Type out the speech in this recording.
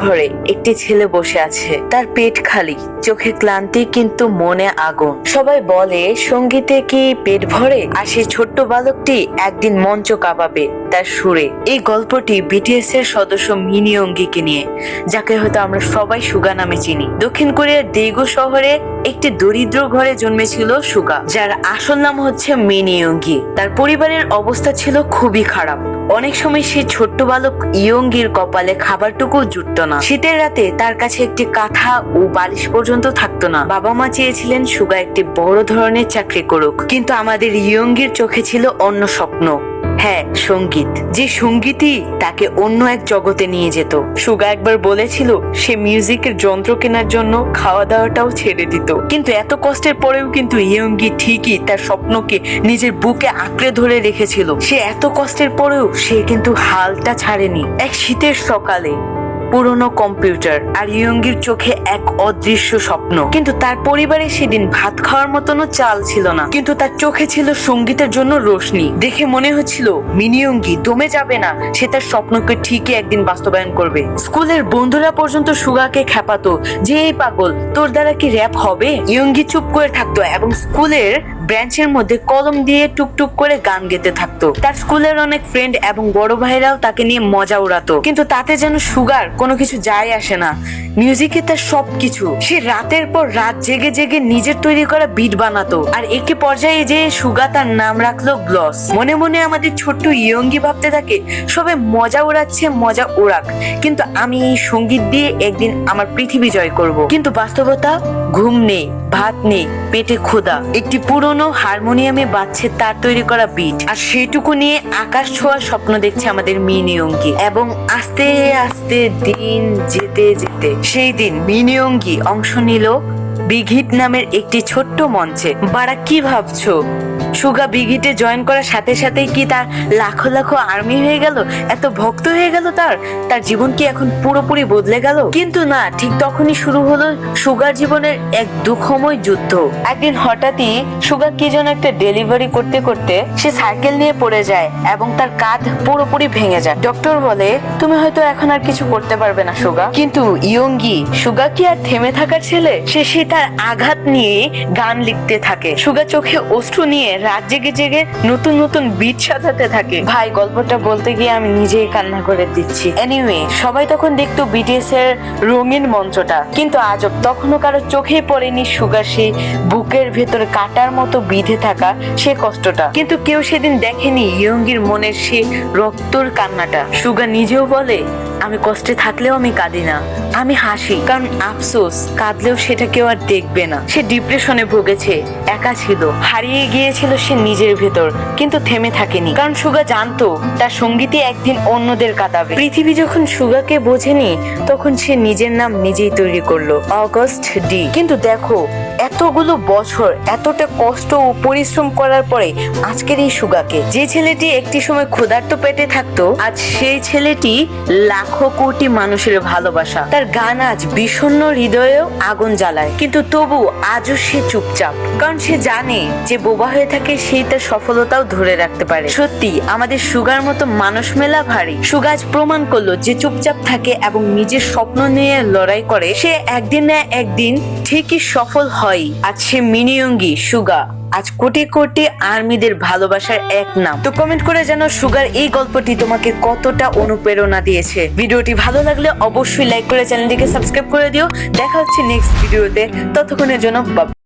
ঘরে একটি ছেলে বসে আছে, তার পেট খালি, চোখে ক্লান্তি কিন্তু মনে আগুন। সবাই বলে সঙ্গীতে কি পেট ভরে, আর সেই ছোট্ট বালকটি একদিন মঞ্চ কাঁপাবে তার সুরে। এই গল্পটি বিটিএস এর সদস্য মিনি ইয়ংগিকে নিয়ে, যাকে হয়তো আমরা সবাই সুগা নামে চিনি। দক্ষিণ কোরিয়ার দেগু শহরে একটি দরিদ্র ঘরে জন্মেছিল সুগা, যার আসল নাম হচ্ছে মিনি ইয়ংগি। তার পরিবারের অবস্থা ছিল খুবই খারাপ। অনেক সময় সেই ছোট্ট বালক ইয়ংগির কপালে খাবারটুকু জুটত না। শীতের রাতে তার কাছে একটি কাঁথা ও বালিশ পর্যন্ত থাকতো না। বাবা মা চেয়েছিলেন সুগা একটি বড় ধরনের চাকরি করুক, কিন্তু আমাদের ইয়ংগির চোখে ছিল অন্য স্বপ্ন। হ্যাঁ, সঙ্গীত। যে সঙ্গীতই তাকে অন্য এক জগতে নিয়ে যেত। সুগা একবার বলেছিল সে মিউজিকের যন্ত্র কেনার জন্য খাওয়া দাওয়াটাও ছেড়ে দিত। কিন্তু এত কষ্টের পরেও কিন্তু ইয়ংগি ঠিকই তার স্বপ্নকে নিজের বুকে আঁকড়ে ধরে রেখেছিল। সে এত কষ্টের পরেও সে কিন্তু হালটা ছাড়েনি। এক শীতের সকালে পুরনো কম্পিউটার আর ইয়ংগির চোখে এক অদৃশ্য স্বপ্ন। কিন্তু তার পরিবারে সেদিন ভাত খাওয়ার মতনও চাল ছিল না, কিন্তু তার চোখে ছিল সঙ্গীতের জন্য রোশনি। দেখে মনে হচ্ছিল মিনি ইয়ংগি দমে যাবে না, সে তার স্বপ্নকে ঠিকই একদিন বাস্তবায়ন করবে। স্কুলের বন্ধুরা পর্যন্ত সুগাকে খেপাতো যে এই পাগল, তোর দ্বারা কি র‍্যাপ হবে? ইয়ংগি চুপ করে থাকতো এবং স্কুলের ব্রাঞ্চের মধ্যে কলম দিয়ে টুকটুক করে গান গেতে থাকতো। তার স্কুলের অনেক ফ্রেন্ড এবং বড় ভাইরাও তাকে নিয়ে মজা উড়াতো, কিন্তু তাতে যেন সুগার কোনো কিছু যায় আসে না। মিউজিকে তার সবকিছু। সে রাতের পর রাত জেগে জেগে নিজের তৈরি করা বিট বানাতো, আর একটি পর্যায়ে যে সুগা তার নাম রাখলো গ্লস। মনে মনে আমাদের ছোট্ট ইয়ংগি ভাবতে থাকে সবে মজা উড়াচ্ছে, মজা উড়াক, কিন্তু আমি এই সঙ্গীত দিয়ে একদিন আমার পৃথিবী জয় করব। কিন্তু বাস্তবতা, ঘুম নেই, ভাত নেই, পেটে ক্ষুধা। একটি পুরনো হারমোনিয়ামে বাজছে তার তৈরি করা বিট, আর সেইটুকু নিয়ে আকাশ ছোঁয়ার স্বপ্ন দেখছে আমাদের মিনি ইয়ংগি। এবং আস্তে আস্তে দিন যেতে যেতে সেই দিন মিনি ইয়ংগি অংশ নিল বিগহিট নামের একটি ছোট্ট মঞ্চে। বাড়া কি ভাবছো? সুগা বিগহিটে জয়েন করার সাথে সাথেই কি তার লাখো লাখো আর্মি হয়ে গেল? এত ভক্ত হয়ে গেল তার জীবন কি এখন পুরোপুরি বদলে গেল? কিন্তু না, ঠিক তখনই শুরু হলো সুগার জীবনের এক দুঃখময় যুদ্ধ। একদিন হঠাৎই সুগা কি যেন একটা ডেলিভারি করতে করতে সে সাইকেল নিয়ে পড়ে যায় এবং তার কাঁধ পুরোপুরি ভেঙে যায়। ডক্টর বলে তুমি হয়তো এখন আর কিছু করতে পারবে না সুগা। কিন্তু ইয়ংগি, সুগা কি আর থেমে থাকার ছেলে? সে তার আঘাত নিয়ে গান লিখতে থাকে। সুগা চোখে অশ্রু নিয়ে রাত জেগে জেগে নতুন নতুন বিট সাজাতে থাকে। ভাই, গল্পটা বলতে গিয়ে আমি নিজেই কান্না করে দিচ্ছি। এনিওয়ে, সবাই তখন দেখতো বিটিএস এর রঙিন মঞ্চটা, কিন্তু আজব তখনও কারো চোখেই পড়েনি সুগার সেই বুকের ভেতর কাটার মতো বিঁধে থাকা সে কষ্টটা। কিন্তু কেউ সেদিন দেখেনি ইয়ংগির মনের সে রক্তর কান্নাটা। সুগা নিজেও বলে আমি কষ্টে থাকলেও আমি কাঁদি না, আমি হাসি, কারণ আফসোস কাঁদলেও সেটা কেউ আর দেখবে না। সে ডিপ্রেশনে ভুগেছে, একা ছিল, হারিয়ে গিয়েছিল সে নিজের ভেতর, কিন্তু থেমে থাকেনি, কারণ সুগা জানতো তার সঙ্গীতে একদিন অন্যদের কাঁদাবে। পৃথিবী যখন সুগাকে বোঝেনি, তখন সে নিজের নাম নিজেই তৈরি করলো, অগস্ট ডি। কিন্তু দেখো, এতগুলো বছর এতটা কষ্ট ও পরিশ্রম করার পরে আজকের এই সুগাকে, যে ছেলেটি একটি সময় ক্ষুধার্ত পেটে থাকতো, আজ সেই ছেলেটি লাখো কোটি মানুষের ভালোবাসা। তার গান আজ বিষণ্ণ হৃদয়েও আগুন জ্বালায়, কিন্তু তবু আজও সে চুপচাপ, কারণ সে জানে যে বোবা হয়ে থাকে সেই তার সফলতাও ধরে রাখতে পারে। সত্যি আমাদের সুগার মতো মানুষ মেলা ভারী। সুগা আজ প্রমাণ করলো যে চুপচাপ থাকে এবং নিজের স্বপ্ন নিয়ে লড়াই করে, সে একদিন না একদিন ঠিকই সফল হয়। আজ সে মিনি ইয়ংগি, সুগা আজ কোটি কোটি আর্মিদের ভালোবাসার এক নাম। তো কমেন্ট করে জানাও সুগার এই গল্পটি তোমাকে কতটা অনুপ্রেরণা দিয়েছে। ভিডিওটি ভালো লাগলে অবশ্যই লাইক করে চ্যানেলটিকে সাবস্ক্রাইব করে দিও। দেখা হচ্ছে নেক্সট ভিডিওতে, ততক্ষণের জন্য বাই।